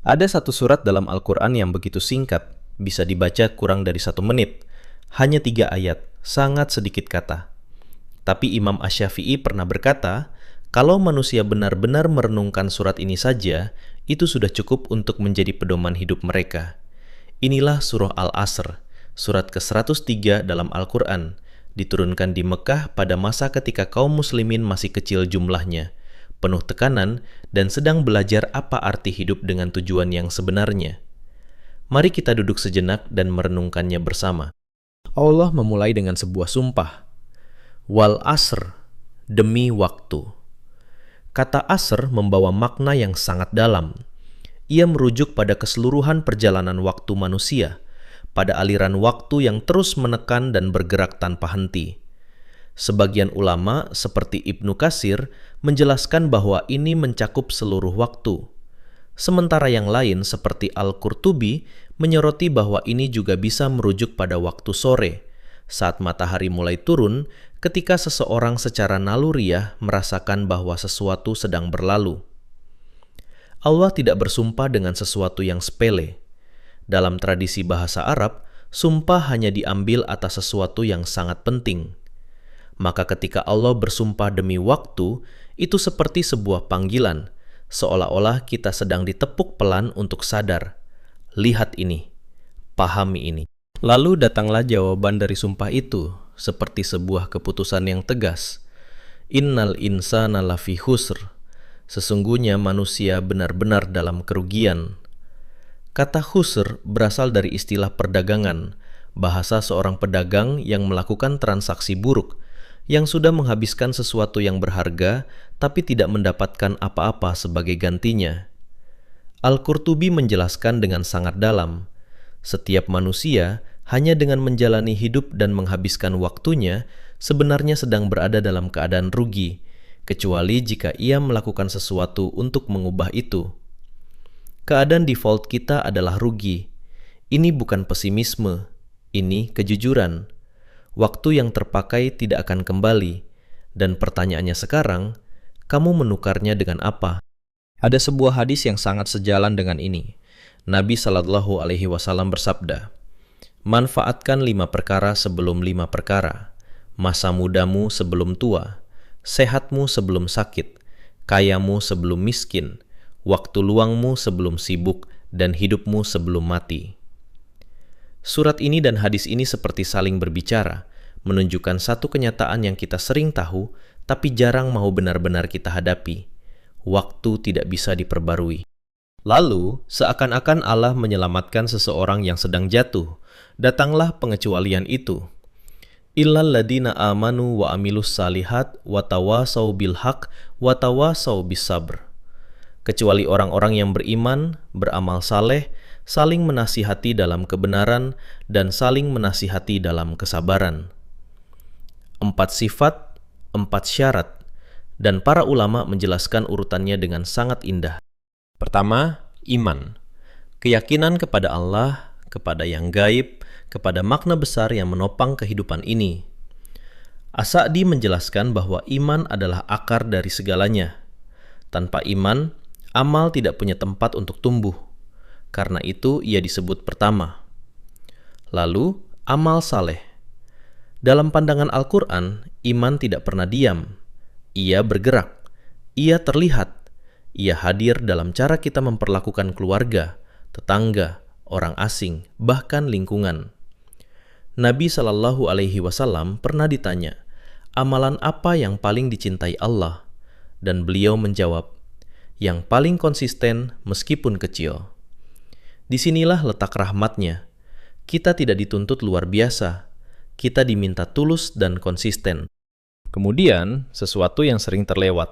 Ada satu surat dalam Al-Quran yang begitu singkat, bisa dibaca kurang dari 1 menit. Hanya 3 ayat, sangat sedikit kata. Tapi Imam Asy-Syafi'i pernah berkata, kalau manusia benar-benar merenungkan surat ini saja, itu sudah cukup untuk menjadi pedoman hidup mereka. Inilah surah Al-Asr, surat ke-103 dalam Al-Quran, diturunkan di Mekah pada masa ketika kaum muslimin masih kecil jumlahnya, penuh tekanan, dan sedang belajar apa arti hidup dengan tujuan yang sebenarnya. Mari kita duduk sejenak dan merenungkannya bersama. Allah memulai dengan sebuah sumpah. Wal asr, demi waktu. Kata asr membawa makna yang sangat dalam. Ia merujuk pada keseluruhan perjalanan waktu manusia, pada aliran waktu yang terus menekan dan bergerak tanpa henti. Sebagian ulama seperti Ibnu Katsir menjelaskan bahwa ini mencakup seluruh waktu. Sementara yang lain seperti Al-Qurtubi menyoroti bahwa ini juga bisa merujuk pada waktu sore, saat matahari mulai turun ketika seseorang secara naluriah merasakan bahwa sesuatu sedang berlalu. Allah tidak bersumpah dengan sesuatu yang sepele. Dalam tradisi bahasa Arab, sumpah hanya diambil atas sesuatu yang sangat penting. Maka ketika Allah bersumpah demi waktu, itu seperti sebuah panggilan, seolah-olah kita sedang ditepuk pelan untuk sadar. Lihat ini, pahami ini. Lalu datanglah jawaban dari sumpah itu, seperti sebuah keputusan yang tegas. Innal insana lafi khusr. Sesungguhnya manusia benar-benar dalam kerugian. Kata khusr berasal dari istilah perdagangan, bahasa seorang pedagang yang melakukan transaksi buruk, yang sudah menghabiskan sesuatu yang berharga, tapi tidak mendapatkan apa-apa sebagai gantinya. Al-Qurtubi menjelaskan dengan sangat dalam, setiap manusia hanya dengan menjalani hidup dan menghabiskan waktunya sebenarnya sedang berada dalam keadaan rugi, kecuali jika ia melakukan sesuatu untuk mengubah itu. Keadaan default kita adalah rugi. Ini bukan pesimisme, ini kejujuran. Waktu yang terpakai tidak akan kembali, dan pertanyaannya sekarang, kamu menukarnya dengan apa? Ada sebuah hadis yang sangat sejalan dengan ini. Nabi SAW bersabda, manfaatkan 5 perkara sebelum 5 perkara, masa mudamu sebelum tua, sehatmu sebelum sakit, kayamu sebelum miskin, waktu luangmu sebelum sibuk, dan hidupmu sebelum mati. Surat ini dan hadis ini seperti saling berbicara, menunjukkan satu kenyataan yang kita sering tahu, tapi jarang mau benar-benar kita hadapi. Waktu tidak bisa diperbarui. Lalu, seakan-akan Allah menyelamatkan seseorang yang sedang jatuh. Datanglah pengecualian itu. Illal ladina amanu wa amilus salihat wa tawasau bil haq wa tawasau bis sabr. Kecuali orang-orang yang beriman, beramal saleh, saling menasihati dalam kebenaran, dan saling menasihati dalam kesabaran. 4 sifat, 4 syarat, dan para ulama menjelaskan urutannya dengan sangat indah. Pertama, iman. Keyakinan kepada Allah, kepada yang gaib, kepada makna besar yang menopang kehidupan ini. As-Sa'di menjelaskan bahwa iman adalah akar dari segalanya. Tanpa iman, amal tidak punya tempat untuk tumbuh. Karena itu ia disebut pertama. Lalu, amal saleh. Dalam pandangan Al-Quran, iman tidak pernah diam. Ia bergerak. Ia terlihat. Ia hadir dalam cara kita memperlakukan keluarga, tetangga, orang asing, bahkan lingkungan. Nabi SAW pernah ditanya, amalan apa yang paling dicintai Allah? Dan beliau menjawab, yang paling konsisten meskipun kecil. Disinilah letak rahmatnya. Kita tidak dituntut luar biasa. Kita diminta tulus dan konsisten. Kemudian, sesuatu yang sering terlewat,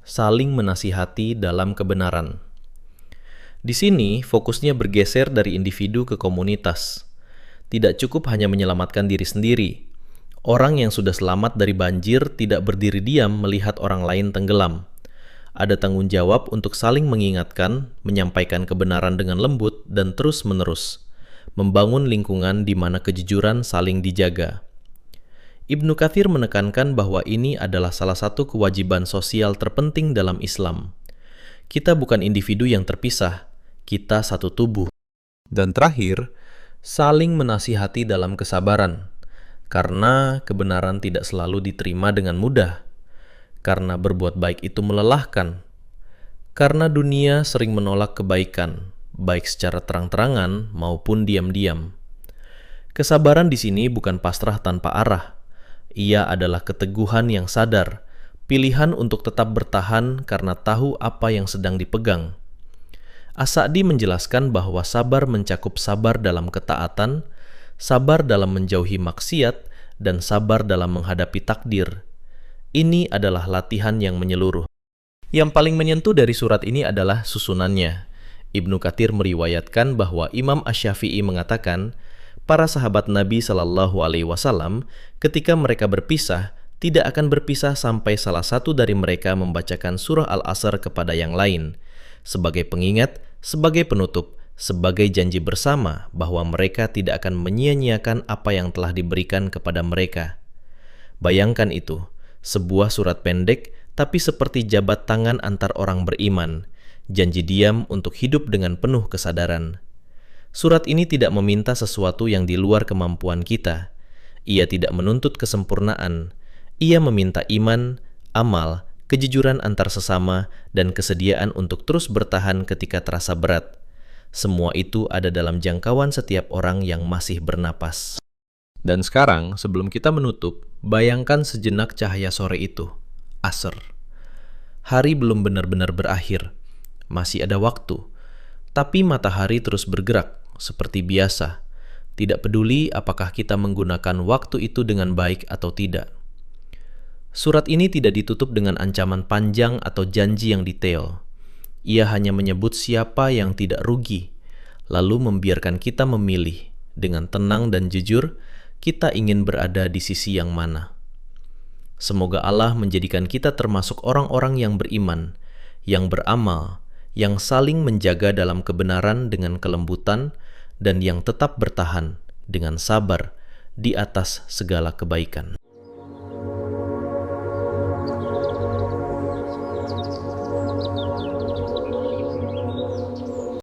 saling menasihati dalam kebenaran. Di sini, fokusnya bergeser dari individu ke komunitas. Tidak cukup hanya menyelamatkan diri sendiri. Orang yang sudah selamat dari banjir tidak berdiri diam melihat orang lain tenggelam. Ada tanggung jawab untuk saling mengingatkan, menyampaikan kebenaran dengan lembut dan terus-menerus, membangun lingkungan di mana kejujuran saling dijaga. Ibnu Katsir menekankan bahwa ini adalah salah satu kewajiban sosial terpenting dalam Islam. Kita bukan individu yang terpisah, kita satu tubuh. Dan terakhir, saling menasihati dalam kesabaran, karena kebenaran tidak selalu diterima dengan mudah, karena berbuat baik itu melelahkan, karena dunia sering menolak kebaikan, baik secara terang-terangan maupun diam-diam. Kesabaran di sini bukan pasrah tanpa arah. Ia adalah keteguhan yang sadar, pilihan untuk tetap bertahan karena tahu apa yang sedang dipegang. As-Sa'di menjelaskan bahwa sabar mencakup sabar dalam ketaatan, sabar dalam menjauhi maksiat, dan sabar dalam menghadapi takdir. Ini adalah latihan yang menyeluruh. Yang paling menyentuh dari surat ini adalah susunannya. Ibnu Katsir meriwayatkan bahwa Imam Asy-Syafi'i mengatakan, para sahabat Nabi Shallallahu Alaihi Wasallam ketika mereka berpisah, tidak akan berpisah sampai salah satu dari mereka membacakan surah Al-Asr kepada yang lain, sebagai pengingat, sebagai penutup, sebagai janji bersama bahwa mereka tidak akan menyia-nyiakan apa yang telah diberikan kepada mereka. Bayangkan itu, sebuah surat pendek tapi seperti jabat tangan antar orang beriman, janji diam untuk hidup dengan penuh kesadaran. Surat ini tidak meminta sesuatu yang di luar kemampuan kita. Ia tidak menuntut kesempurnaan. Ia meminta iman, amal, kejujuran antar sesama, dan kesediaan untuk terus bertahan ketika terasa berat. Semua itu ada dalam jangkauan setiap orang yang masih bernapas. Dan sekarang, sebelum kita menutup, bayangkan sejenak cahaya sore itu. Asr. Hari belum benar-benar berakhir. Masih ada waktu. Tapi matahari terus bergerak, seperti biasa. Tidak peduli apakah kita menggunakan waktu itu dengan baik atau tidak. Surat ini tidak ditutup dengan ancaman panjang atau janji yang detail. Ia hanya menyebut siapa yang tidak rugi, lalu membiarkan kita memilih. Dengan tenang dan jujur, kita ingin berada di sisi yang mana. Semoga Allah menjadikan kita termasuk orang-orang yang beriman, yang beramal, yang saling menjaga dalam kebenaran dengan kelembutan, dan yang tetap bertahan dengan sabar di atas segala kebaikan.